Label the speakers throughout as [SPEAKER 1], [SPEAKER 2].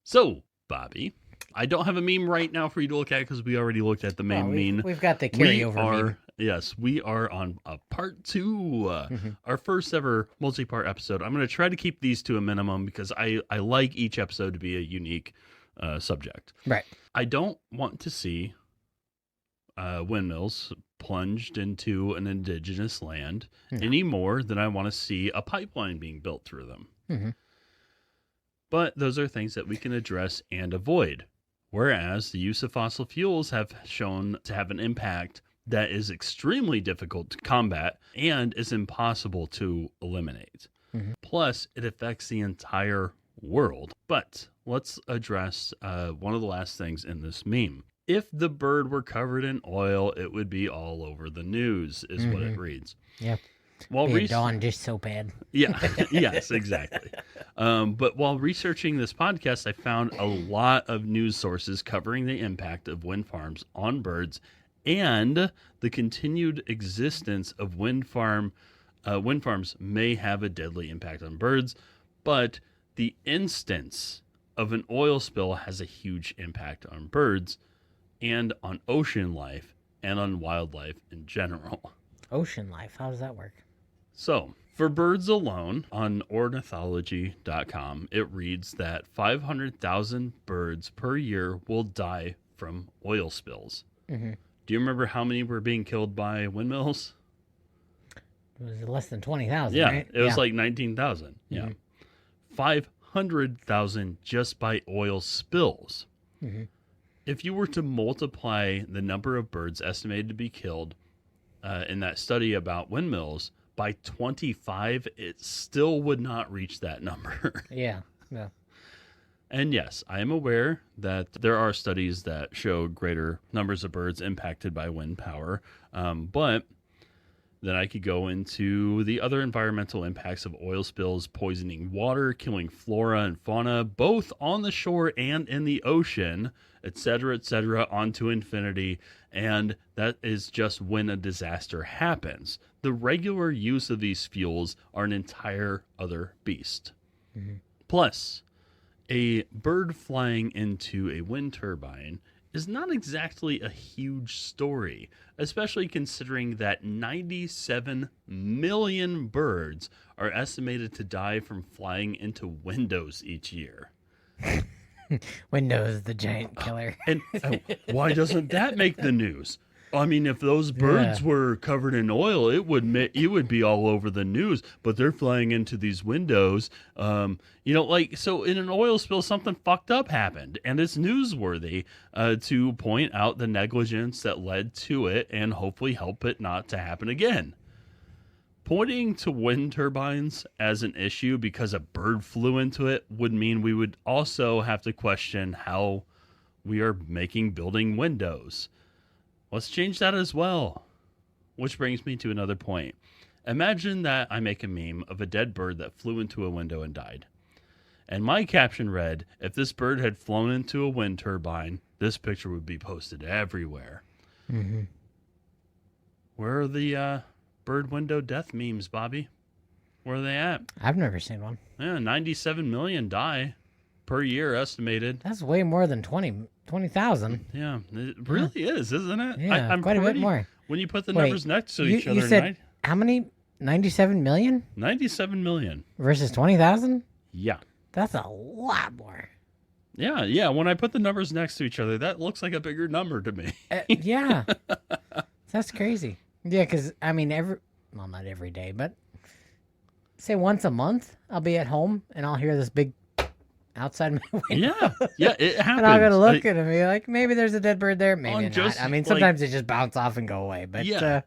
[SPEAKER 1] So, Bobby, I don't have a meme right now for you to look at because we already looked at the main meme.
[SPEAKER 2] We've got the carryover meme.
[SPEAKER 1] Yes, we are on part 2, our first ever multi-part episode. I'm going to try to keep these to a minimum because I like each episode to be a unique subject.
[SPEAKER 2] Right.
[SPEAKER 1] I don't want to see windmills plunged into an indigenous land any more than I want to see a pipeline being built through them.
[SPEAKER 2] Mm-hmm.
[SPEAKER 1] But those are things that we can address and avoid. Whereas the use of fossil fuels have shown to have an impact that is extremely difficult to combat and is impossible to eliminate.
[SPEAKER 2] Mm-hmm.
[SPEAKER 1] Plus, it affects the entire world. But let's address one of the last things in this meme. If the bird were covered in oil, it would be all over the news, is what it reads.
[SPEAKER 2] Yeah.
[SPEAKER 1] While
[SPEAKER 2] Dawn just so bad.
[SPEAKER 1] Yeah, yes, exactly. But while researching this podcast, I found a lot of news sources covering the impact of wind farms on birds and the continued existence of wind farms may have a deadly impact on birds, but the instance of an oil spill has a huge impact on birds and on ocean life and on wildlife in general.
[SPEAKER 2] Ocean life, how does that work?
[SPEAKER 1] So, for birds alone, on ornithology.com, it reads that 500,000 birds per year will die from oil spills.
[SPEAKER 2] Mm-hmm.
[SPEAKER 1] Do you remember how many were being killed by windmills?
[SPEAKER 2] It was less than 20,000,
[SPEAKER 1] Yeah,
[SPEAKER 2] right?
[SPEAKER 1] it was like 19,000. Yeah.
[SPEAKER 2] Mm-hmm.
[SPEAKER 1] 500,000 just by oil spills.
[SPEAKER 2] Mm-hmm.
[SPEAKER 1] If you were to multiply the number of birds estimated to be killed in that study about windmills by 25, it still would not reach that number.
[SPEAKER 2] Yeah.
[SPEAKER 1] And yes, I am aware that there are studies that show greater numbers of birds impacted by wind power, but then I could go into the other environmental impacts of oil spills, poisoning water, killing flora and fauna, both on the shore and in the ocean, etc., onto infinity. And that is just when a disaster happens. The regular use of these fuels are an entire other beast.
[SPEAKER 2] Mm-hmm.
[SPEAKER 1] Plus, a bird flying into a wind turbine is not exactly a huge story, especially considering that 97 million birds are estimated to die from flying into windows each year.
[SPEAKER 2] Windows, the giant killer.
[SPEAKER 1] And why doesn't that make the news? I mean, if those birds were covered in oil, it would be all over the news. But they're flying into these windows. So in an oil spill, something fucked up happened, and it's newsworthy to point out the negligence that led to it, and hopefully help it not to happen again. Pointing to wind turbines as an issue because a bird flew into it would mean we would also have to question how we are making building windows. Let's change that as well. Which brings me to another point. Imagine that I make a meme of a dead bird that flew into a window and died. And my caption read, if this bird had flown into a wind turbine, this picture would be posted everywhere.
[SPEAKER 2] Mm-hmm.
[SPEAKER 1] Where are the bird window death memes, Bobby? Where are they at?
[SPEAKER 2] I've never seen one.
[SPEAKER 1] Yeah, 97 million die per year estimated.
[SPEAKER 2] That's way more than 20,000.
[SPEAKER 1] Yeah, it really is, isn't it?
[SPEAKER 2] Yeah, I'm quite a bit more.
[SPEAKER 1] When you put the numbers next to each other.
[SPEAKER 2] You said how many? 97 million?
[SPEAKER 1] 97 million.
[SPEAKER 2] Versus 20,000?
[SPEAKER 1] Yeah.
[SPEAKER 2] That's a lot more.
[SPEAKER 1] Yeah. When I put the numbers next to each other, that looks like a bigger number to me.
[SPEAKER 2] Yeah. That's crazy. Yeah, because, I mean, not every day, but say once a month, I'll be at home and I'll hear this big outside my window.
[SPEAKER 1] Yeah, it happens.
[SPEAKER 2] And I'm going to look at it and be like, maybe there's a dead bird there, maybe not. I mean,
[SPEAKER 1] like,
[SPEAKER 2] sometimes they just bounce off and go away, but
[SPEAKER 1] yeah.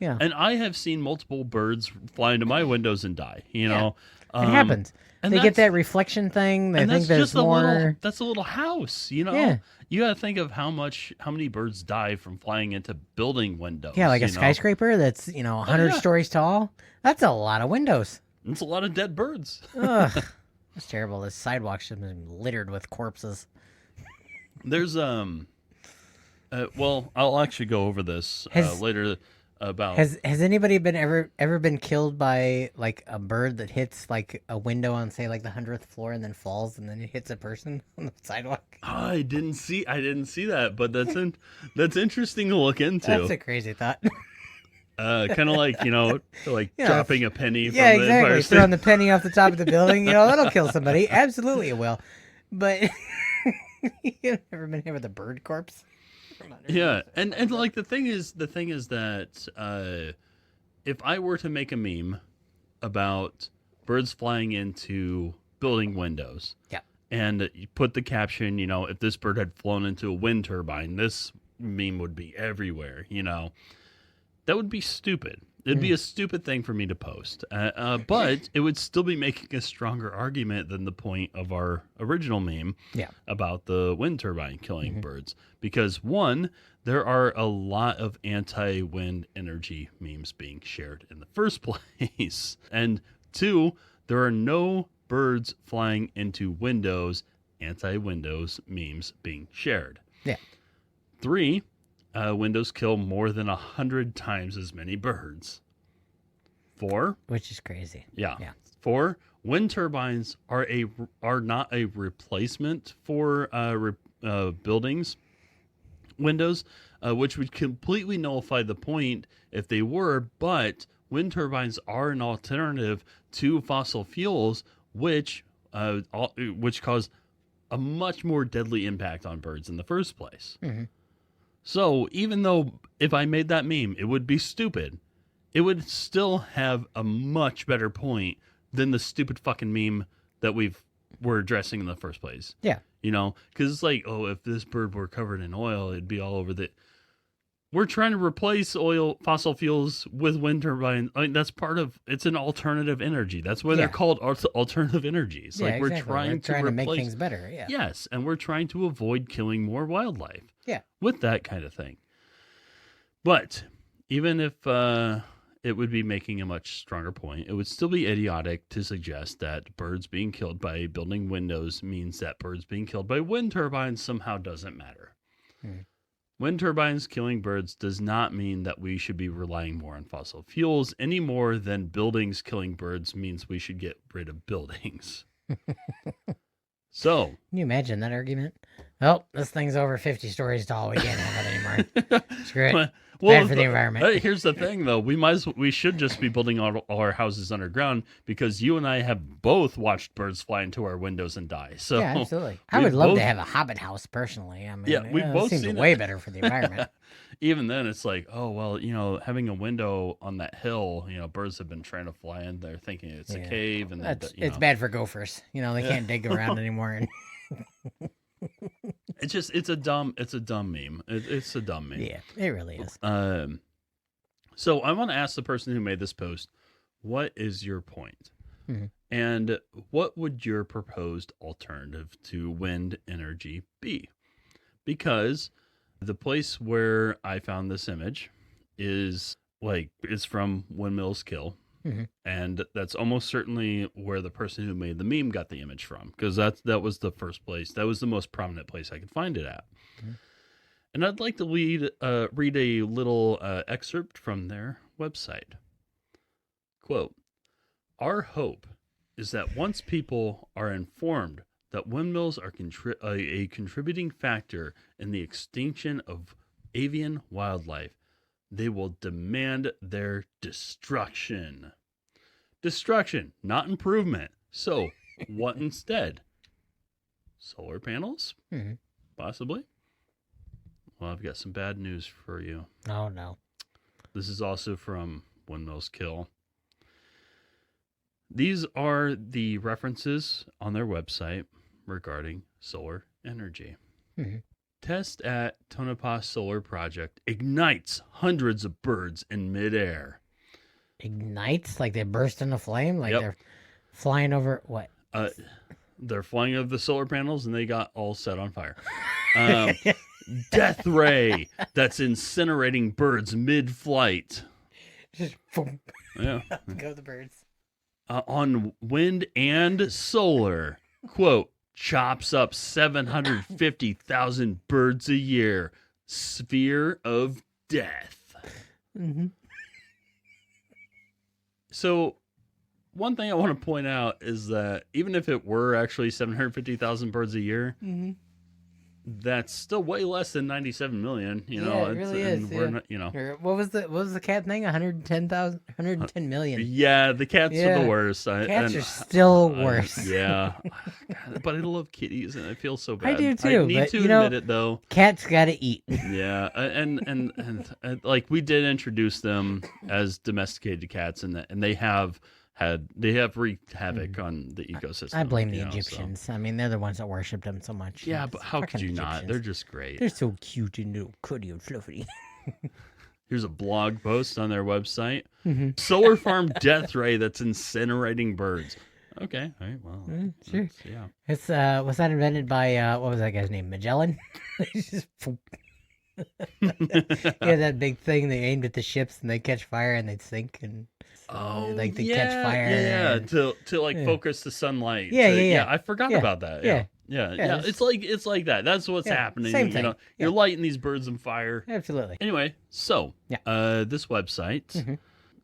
[SPEAKER 2] And
[SPEAKER 1] I have seen multiple birds fly into my windows and die, you know.
[SPEAKER 2] It happens. And they get that reflection thing. They think there's more.
[SPEAKER 1] That's a little house, you know.
[SPEAKER 2] Yeah.
[SPEAKER 1] You got to think of how many birds die from flying into building windows.
[SPEAKER 2] Yeah, like a skyscraper that's 100 stories tall. That's a lot of windows.
[SPEAKER 1] It's a lot of dead birds.
[SPEAKER 2] Ugh, that's terrible. This sidewalk should have been littered with corpses.
[SPEAKER 1] There's well, I'll actually go over this later. about.
[SPEAKER 2] Has anybody ever been killed by like a bird that hits like a window on, say, like the 100th floor and then falls and then it hits a person on the sidewalk?
[SPEAKER 1] Oh, I didn't see that, but that's interesting to look into.
[SPEAKER 2] That's a crazy thought.
[SPEAKER 1] Kind of like
[SPEAKER 2] Yeah,
[SPEAKER 1] dropping a penny from
[SPEAKER 2] Yeah,
[SPEAKER 1] the Empire
[SPEAKER 2] exactly.
[SPEAKER 1] State.
[SPEAKER 2] Throwing the penny off the top of the building, that'll kill somebody. Absolutely, it will. But you've never been hit with a bird corpse?
[SPEAKER 1] Yeah, and like the thing is that if I were to make a meme about birds flying into building windows,
[SPEAKER 2] Yeah.
[SPEAKER 1] and you put the caption, if this bird had flown into a wind turbine, this meme would be everywhere. That would be stupid. It'd be a stupid thing for me to post, but it would still be making a stronger argument than the point of our original meme about the wind turbine killing birds. Because one, there are a lot of anti-wind energy memes being shared in the first place. And two, there are no birds flying into windows, anti-windows memes being shared.
[SPEAKER 2] Yeah.
[SPEAKER 1] Three, windows kill more than 100 times as many birds. 4,
[SPEAKER 2] Which is crazy.
[SPEAKER 1] Yeah. 4, wind turbines are not a replacement for buildings windows, which would completely nullify the point if they were. But wind turbines are an alternative to fossil fuels, which cause a much more deadly impact on birds in the first place.
[SPEAKER 2] Mm-hmm.
[SPEAKER 1] So even though if I made that meme, it would be stupid, it would still have a much better point than the stupid fucking meme that we're addressing in the first place.
[SPEAKER 2] Yeah.
[SPEAKER 1] Because it's like, oh, if this bird were covered in oil, it'd be all over the... We're trying to replace fossil fuels with wind turbines. I mean, that's it's an alternative energy. That's why they're called alternative energies.
[SPEAKER 2] Yeah,
[SPEAKER 1] like
[SPEAKER 2] exactly.
[SPEAKER 1] we're trying
[SPEAKER 2] to make things better. Yeah.
[SPEAKER 1] Yes, and we're trying to avoid killing more wildlife.
[SPEAKER 2] Yeah.
[SPEAKER 1] With that kind of thing. But even if it would be making a much stronger point, it would still be idiotic to suggest that birds being killed by building windows means that birds being killed by wind turbines somehow doesn't matter. Wind turbines killing birds does not mean that we should be relying more on fossil fuels any more than buildings killing birds means we should get rid of buildings. So,
[SPEAKER 2] can you imagine that argument? Oh, this thing's over 50 stories tall. We can't have it anymore. Screw it. Bad for the environment.
[SPEAKER 1] Here's the thing, though. We should just be building all our houses underground because you and I have both watched birds fly into our windows and die. So
[SPEAKER 2] yeah, absolutely. I would love to have a hobbit house personally. I mean,
[SPEAKER 1] yeah, we both
[SPEAKER 2] seems way better for the environment.
[SPEAKER 1] Even then, it's like, oh well, having a window on that hill, birds have been trying to fly in there thinking it's a cave, and
[SPEAKER 2] it's bad for gophers. They can't dig around anymore.
[SPEAKER 1] It's a dumb meme. It's a dumb meme.
[SPEAKER 2] Yeah, it really is.
[SPEAKER 1] So I want to ask the person who made this post, what is your point?
[SPEAKER 2] Mm-hmm.
[SPEAKER 1] And what would your proposed alternative to wind energy be? Because the place where I found this image is from Windmills Kill.
[SPEAKER 2] Mm-hmm.
[SPEAKER 1] And that's almost certainly where the person who made the meme got the image from, because that was the first place. That was the most prominent place I could find it at. Mm-hmm. And I'd like to read a little excerpt from their website. Quote, "Our hope is that once people are informed that windmills are a contributing factor in the extinction of avian wildlife, they will demand their destruction." Destruction, not improvement. So, what instead? Solar panels?
[SPEAKER 2] Mm-hmm.
[SPEAKER 1] Possibly. Well, I've got some bad news for you.
[SPEAKER 2] Oh, no.
[SPEAKER 1] This is also from Windmills Kill. These are the references on their website regarding solar energy.
[SPEAKER 2] Mm-hmm.
[SPEAKER 1] Test at Tonopah Solar Project ignites hundreds of birds in midair.
[SPEAKER 2] Ignites? Like they burst into flame? Like
[SPEAKER 1] Yep.
[SPEAKER 2] they're flying over what?
[SPEAKER 1] They're flying over the solar panels and they got all set on fire. Death ray that's incinerating birds mid-flight.
[SPEAKER 2] Just boom.
[SPEAKER 1] Yeah.
[SPEAKER 2] Go the birds.
[SPEAKER 1] On wind and solar. Quote, chops up 750,000 birds a year. Sphere of death.
[SPEAKER 2] Mm-hmm.
[SPEAKER 1] So one thing I want to point out is that even if it were actually 750,000 birds a year, that's still way less than 97 million.
[SPEAKER 2] Yeah, it really is.
[SPEAKER 1] We're
[SPEAKER 2] Yeah.
[SPEAKER 1] not, you know.
[SPEAKER 2] What was the cat thing? 110 million.
[SPEAKER 1] Yeah, the cats are
[SPEAKER 2] Yeah.
[SPEAKER 1] the worst.
[SPEAKER 2] Cats are still worse.
[SPEAKER 1] Yeah, God, but I love kitties, and I feel so bad.
[SPEAKER 2] I do too.
[SPEAKER 1] I need
[SPEAKER 2] but,
[SPEAKER 1] to
[SPEAKER 2] you know,
[SPEAKER 1] admit it though.
[SPEAKER 2] cats gotta eat.
[SPEAKER 1] Yeah, and like we did introduce them as domesticated cats, and they have wreaked havoc on the ecosystem.
[SPEAKER 2] I blame the
[SPEAKER 1] you know, so.
[SPEAKER 2] Egyptians. I mean, they're the ones that worshipped them so much.
[SPEAKER 1] Yeah,
[SPEAKER 2] It's
[SPEAKER 1] but how could
[SPEAKER 2] fucking
[SPEAKER 1] you not?
[SPEAKER 2] Egyptians.
[SPEAKER 1] They're just great.
[SPEAKER 2] They're so cute and little cutty and fluffy.
[SPEAKER 1] Here's a blog post on their website. Solar farm death ray that's incinerating birds. Okay, all right, well,
[SPEAKER 2] sure.
[SPEAKER 1] yeah.
[SPEAKER 2] It's was that invented by what was that guy's name? Magellan? He's just yeah, that big thing they aimed at the ships and they catch fire and they'd sink and like they catch fire.
[SPEAKER 1] Yeah,
[SPEAKER 2] and...
[SPEAKER 1] to like focus the sunlight.
[SPEAKER 2] Yeah,
[SPEAKER 1] to,
[SPEAKER 2] yeah.
[SPEAKER 1] I forgot
[SPEAKER 2] Yeah,
[SPEAKER 1] about that.
[SPEAKER 2] yeah.
[SPEAKER 1] Yeah. It's like that. That's what's happening.
[SPEAKER 2] same thing.
[SPEAKER 1] You're lighting these birds on fire.
[SPEAKER 2] Absolutely.
[SPEAKER 1] Anyway, so this website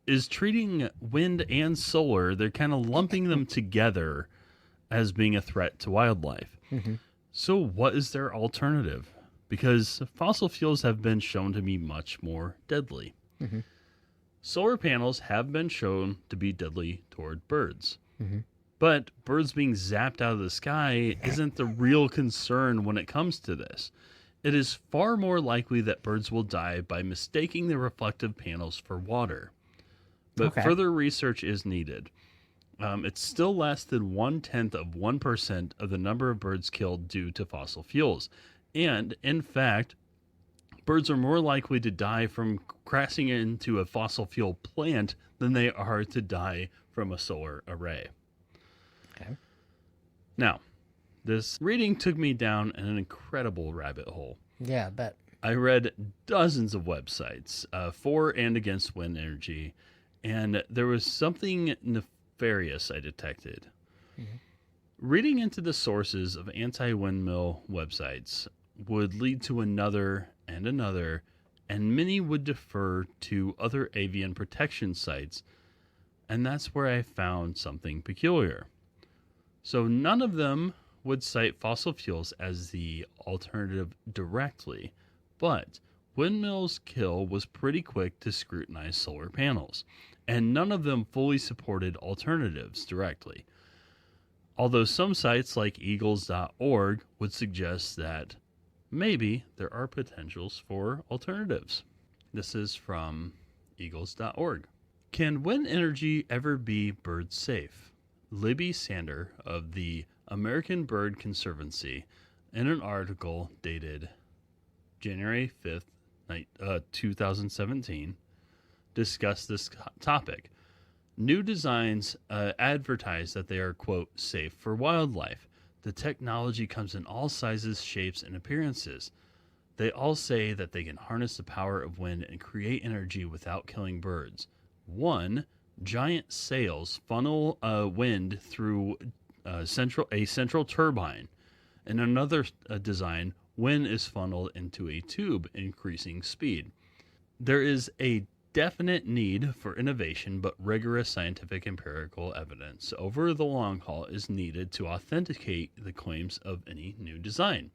[SPEAKER 1] is treating wind and solar. They're kind of lumping them together as being a threat to wildlife. So what is their alternative? Because fossil fuels have been shown to be much more deadly. Solar panels have been shown to be deadly toward birds. But birds being zapped out of the sky isn't the real concern when it comes to this. It is far more likely that birds will die by mistaking the reflective panels for water. But further research is needed. It's still less than 0.1% of the number of birds killed due to fossil fuels. And, in fact, birds are more likely to die from crashing into a fossil fuel plant than they are to die from a solar array.
[SPEAKER 2] Okay.
[SPEAKER 1] Now, this reading took me down an incredible rabbit hole.
[SPEAKER 2] Yeah, I bet.
[SPEAKER 1] I read dozens of websites for and against wind energy, and there was something nefarious I detected. Reading into the sources of anti-windmill websites would lead to another and another, and many would defer to other avian protection sites, and that's where I found something peculiar. So none of them would cite fossil fuels as the alternative directly, but Windmills Kill was pretty quick to scrutinize solar panels, and none of them fully supported alternatives directly. Although some sites like eagles.org would suggest that maybe there are potentials for alternatives. This is from eagles.org. Can wind energy ever be bird safe? Libby Sander of the American Bird Conservancy, in an article dated January 5th, 2017, discussed this topic. New designs advertise that they are, quote, safe for wildlife. The technology comes in all sizes, shapes, and appearances. They all say that they can harness the power of wind and create energy without killing birds. One, giant sails funnel wind through a central turbine. In another design, wind is funneled into a tube, increasing speed. There is a definite need for innovation, but rigorous scientific empirical evidence over the long haul is needed to authenticate the claims of any new design.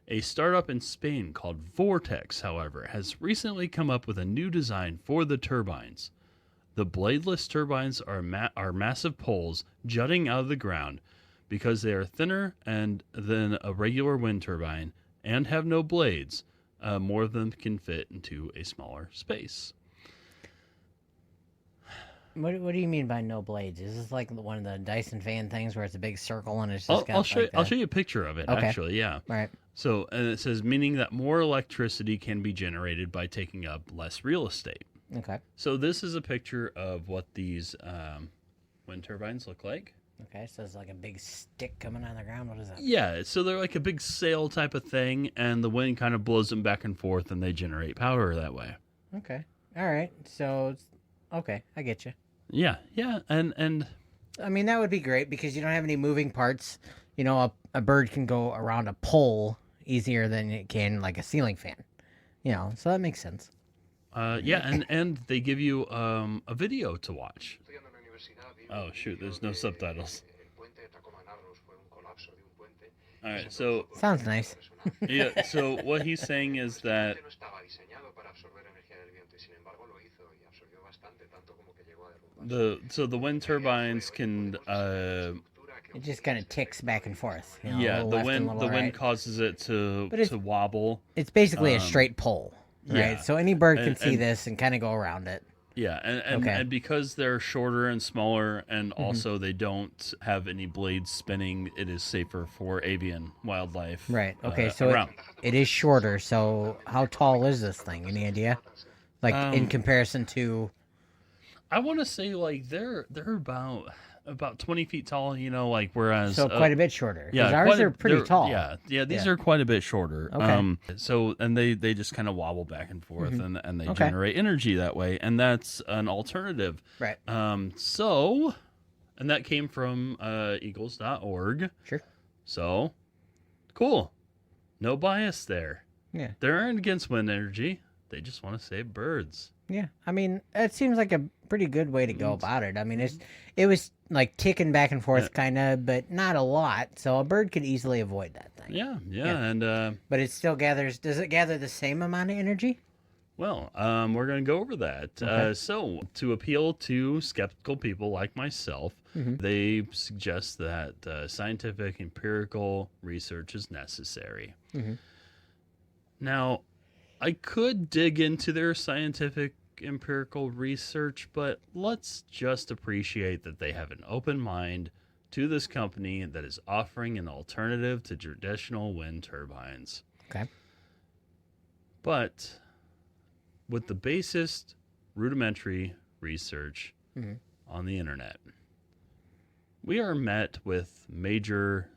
[SPEAKER 1] A startup in Spain called Vortex, however, has recently come up with a new design for the turbines. The bladeless turbines are massive poles jutting out of the ground because they are thinner than a regular wind turbine and have no blades. More of them can fit into a smaller space.
[SPEAKER 2] What do you mean by no blades? Is this like one of the Dyson fan things where it's a big circle and it's just
[SPEAKER 1] I'll show you a picture of it,
[SPEAKER 2] Okay.
[SPEAKER 1] actually, yeah.
[SPEAKER 2] All right.
[SPEAKER 1] So, and it says, meaning that more electricity can be generated by taking up less real estate.
[SPEAKER 2] Okay.
[SPEAKER 1] So this is a picture of what these wind turbines look like.
[SPEAKER 2] Okay, so it's like a big stick coming out of the ground. What is that?
[SPEAKER 1] Yeah, so they're like a big sail type of thing, and the wind kind of blows them back and forth, and they generate power that way.
[SPEAKER 2] Okay. All right. So, okay, I get you.
[SPEAKER 1] Yeah, and
[SPEAKER 2] I mean, that would be great because you don't have any moving parts. You know, a bird can go around a pole easier than it can like a ceiling fan. You know, so that makes sense.
[SPEAKER 1] and they give you a video to watch. Oh shoot, there's no subtitles. All right, so
[SPEAKER 2] Sounds nice.
[SPEAKER 1] yeah, so what he's saying is that the wind turbines can
[SPEAKER 2] It just kind of ticks back and forth. You know, a
[SPEAKER 1] yeah,
[SPEAKER 2] little
[SPEAKER 1] the
[SPEAKER 2] left and a
[SPEAKER 1] wind
[SPEAKER 2] little
[SPEAKER 1] the wind
[SPEAKER 2] right.
[SPEAKER 1] causes it to
[SPEAKER 2] But it's-
[SPEAKER 1] to wobble.
[SPEAKER 2] It's basically a straight pole, right?
[SPEAKER 1] yeah.
[SPEAKER 2] So any bird can
[SPEAKER 1] And-
[SPEAKER 2] see
[SPEAKER 1] and-
[SPEAKER 2] this and kind of go around it.
[SPEAKER 1] Yeah, and,
[SPEAKER 2] Okay.
[SPEAKER 1] and because they're shorter and smaller, and also they don't have any blades spinning, it is safer for avian wildlife.
[SPEAKER 2] Right. Okay. So
[SPEAKER 1] around.
[SPEAKER 2] it is shorter. So how tall is this thing? Any idea? Like in comparison to?
[SPEAKER 1] I want to say like they're about 20 feet tall. You know, like whereas
[SPEAKER 2] So quite a bit shorter.
[SPEAKER 1] yeah,
[SPEAKER 2] Because ours are pretty tall.
[SPEAKER 1] Yeah, these
[SPEAKER 2] Yeah.
[SPEAKER 1] are quite a bit shorter.
[SPEAKER 2] Okay.
[SPEAKER 1] So and they just kind of wobble back and forth, and they
[SPEAKER 2] Okay.
[SPEAKER 1] generate energy that way, and that's an alternative.
[SPEAKER 2] Right.
[SPEAKER 1] So, and that came from eagles.org.
[SPEAKER 2] Sure.
[SPEAKER 1] So, cool. No bias there.
[SPEAKER 2] Yeah.
[SPEAKER 1] They aren't against wind energy. They just want to save birds.
[SPEAKER 2] Yeah. I mean, that seems like a pretty good way to go about it. I mean, it was like ticking back and forth, kind of, but not a lot. So a bird could easily avoid that thing.
[SPEAKER 1] Yeah.
[SPEAKER 2] Yeah.
[SPEAKER 1] And
[SPEAKER 2] But it still gathers. Does it gather the same amount of energy?
[SPEAKER 1] well, we're going to go over that.
[SPEAKER 2] Okay.
[SPEAKER 1] So, to appeal to skeptical people like myself, they suggest that scientific empirical research is necessary. Now, I could dig into their scientific empirical research, but let's just appreciate that they have an open mind to this company that is offering an alternative to traditional wind turbines.
[SPEAKER 2] Okay.
[SPEAKER 1] But with the basest rudimentary research on the internet, we are met with major,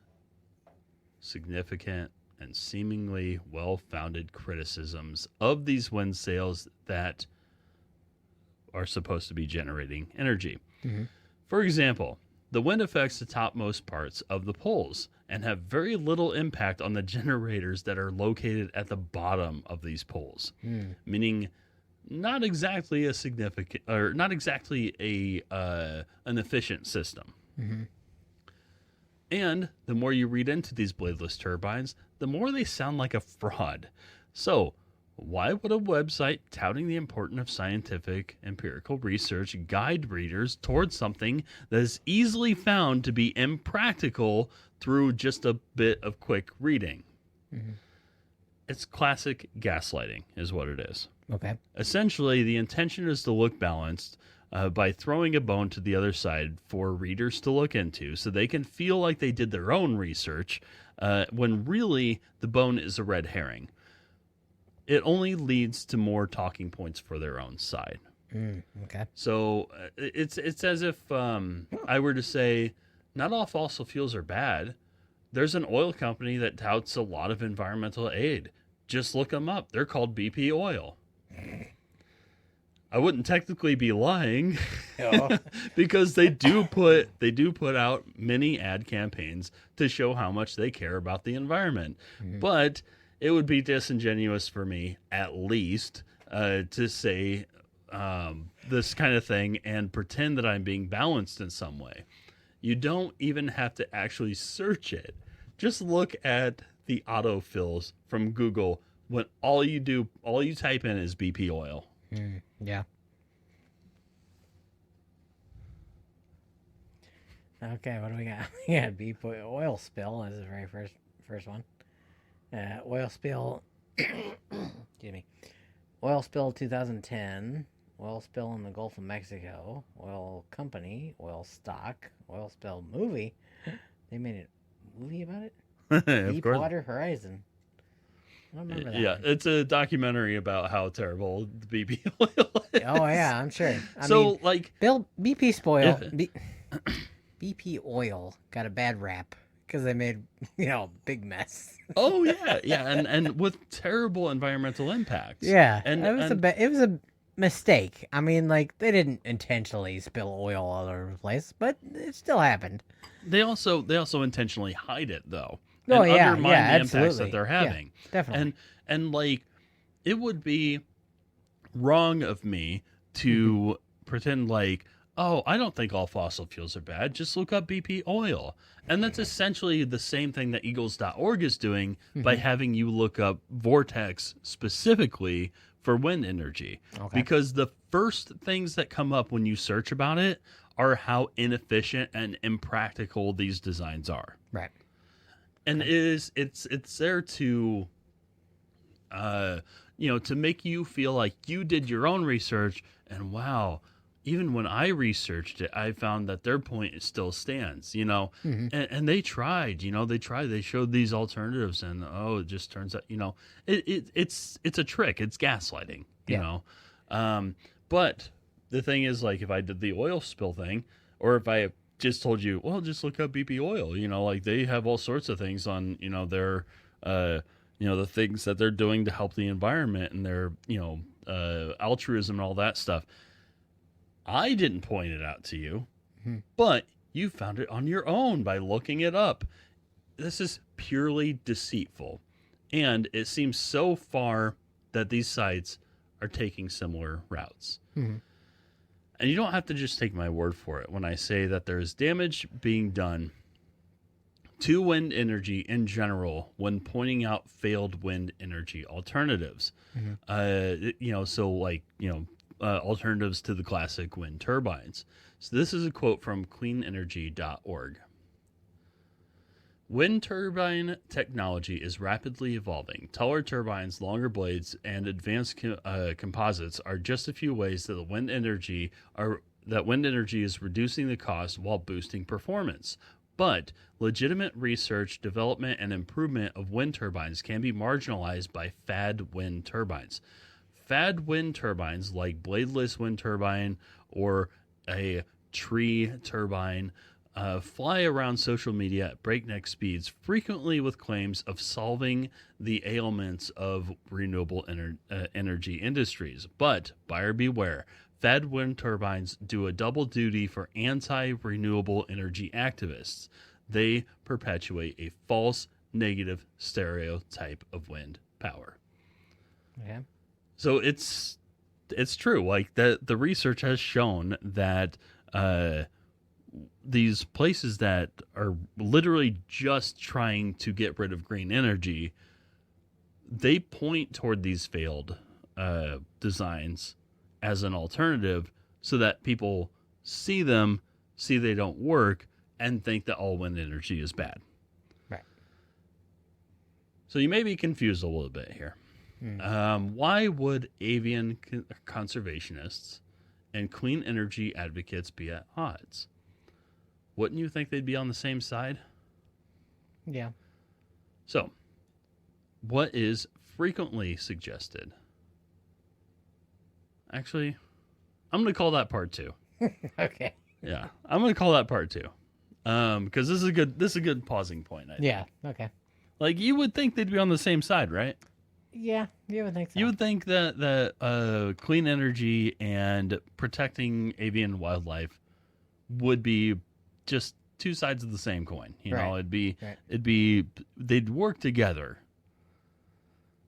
[SPEAKER 1] significant, and seemingly well-founded criticisms of these wind sails that are supposed to be generating energy. For example, the wind affects the topmost parts of the poles and have very little impact on the generators that are located at the bottom of these poles, meaning not exactly a significant or not exactly an efficient system. And the more you read into these bladeless turbines, the more they sound like a fraud. So, why would a website touting the importance of scientific empirical research guide readers towards something that is easily found to be impractical through just a bit of quick reading? It's classic gaslighting, is what it is.
[SPEAKER 2] Okay.
[SPEAKER 1] Essentially, the intention is to look balanced by throwing a bone to the other side for readers to look into so they can feel like they did their own research when really the bone is a red herring. It only leads to more talking points for their own side.
[SPEAKER 2] Okay.
[SPEAKER 1] So it's as if I were to say, not all fossil fuels are bad. There's an oil company that touts a lot of environmental aid. Just look them up. They're called BP Oil. I wouldn't technically be lying because they do put out many ad campaigns to show how much they care about the environment. But it would be disingenuous for me, at least, to say this kind of thing and pretend that I'm being balanced in some way. You don't even have to actually search it. Just look at the autofills from Google when all you type in is BP oil.
[SPEAKER 2] Yeah. Okay, what do we got? Yeah, beef oil spill is the very first one. Oil spill. Excuse me. Oil spill 2010. Oil spill in the Gulf of Mexico. Oil company. Oil stock. Oil spill movie. They made a movie about it.
[SPEAKER 1] Of course.
[SPEAKER 2] Deepwater Horizon. I don't remember that.
[SPEAKER 1] Yeah,
[SPEAKER 2] one.
[SPEAKER 1] it's a documentary about how terrible the BP oil is.
[SPEAKER 2] Oh yeah, I'm sure. I
[SPEAKER 1] So,
[SPEAKER 2] mean,
[SPEAKER 1] like,
[SPEAKER 2] BP spoil.
[SPEAKER 1] Yeah.
[SPEAKER 2] BP oil got a bad rap because they made big mess.
[SPEAKER 1] oh yeah, and with terrible environmental impacts.
[SPEAKER 2] Yeah,
[SPEAKER 1] and
[SPEAKER 2] it was it was a mistake. I mean, like they didn't intentionally spill oil all over the place, but it still happened.
[SPEAKER 1] They also intentionally hide it though.
[SPEAKER 2] Oh,
[SPEAKER 1] and
[SPEAKER 2] yeah,
[SPEAKER 1] undermine the impacts
[SPEAKER 2] absolutely.
[SPEAKER 1] that they're
[SPEAKER 2] Yeah,
[SPEAKER 1] having.
[SPEAKER 2] definitely.
[SPEAKER 1] And like it would be wrong of me to pretend like, oh, I don't think all fossil fuels are bad. Just look up BP oil. And that's essentially the same thing that Eagles.org is doing by having you look up Vortex specifically for wind energy.
[SPEAKER 2] Okay.
[SPEAKER 1] Because the first things that come up when you search about it are how inefficient and impractical these designs are.
[SPEAKER 2] Right.
[SPEAKER 1] And it's there to to make you feel like you did your own research, and wow, even when I researched it, I found that their point still stands, and they tried, they showed these alternatives, and it just turns out, it's a trick. It's gaslighting, but the thing is, like, if I did the oil spill thing, or if I just told you, well, just look up BP oil, like they have all sorts of things on, their, the things that they're doing to help the environment and their, altruism and all that stuff. I didn't point it out to you, but you found it on your own by looking it up. This is purely deceitful. And it seems so far that these sites are taking similar routes.
[SPEAKER 2] Mm-hmm.
[SPEAKER 1] And you don't have to just take my word for it when I say that there is damage being done to wind energy in general when pointing out failed wind energy alternatives. Alternatives to the classic wind turbines. So this is a quote from cleanenergy.org. Wind turbine technology is rapidly evolving. Taller turbines, longer blades, and advanced composites are just a few ways that wind energy is reducing the cost while boosting performance. But legitimate research, development, and improvement of wind turbines can be marginalized by fad wind turbines. Fad wind turbines like bladeless wind turbine or a tree turbine fly around social media at breakneck speeds, frequently with claims of solving the ailments of renewable energy industries. But buyer beware, fad wind turbines do a double duty for anti-renewable energy activists. They perpetuate a false negative stereotype of wind power.
[SPEAKER 2] Yeah.
[SPEAKER 1] So it's true. Like the research has shown that these places that are literally just trying to get rid of green energy, they point toward these failed designs as an alternative so that people see they don't work, and think that all wind energy is bad.
[SPEAKER 2] Right.
[SPEAKER 1] So you may be confused a little bit here. Why would avian conservationists and clean energy advocates be at odds? Wouldn't you think they'd be on the same side?
[SPEAKER 2] Yeah.
[SPEAKER 1] So, what is frequently suggested? Actually, I'm going to call that part 2.
[SPEAKER 2] Okay.
[SPEAKER 1] Yeah, I'm going to call that part 2. Because this is a good pausing point. I think.
[SPEAKER 2] Yeah. Okay.
[SPEAKER 1] Like, you would think they'd be on the same side, right?
[SPEAKER 2] Yeah, you would think so.
[SPEAKER 1] You would think that clean energy and protecting avian wildlife would be just two sides of the same coin. They'd work together.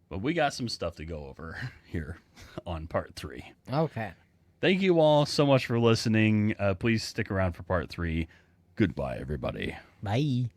[SPEAKER 1] But we got some stuff to go over here on part 3.
[SPEAKER 2] Okay.
[SPEAKER 1] Thank you all so much for listening. Please stick around for part 3. Goodbye, everybody.
[SPEAKER 2] Bye.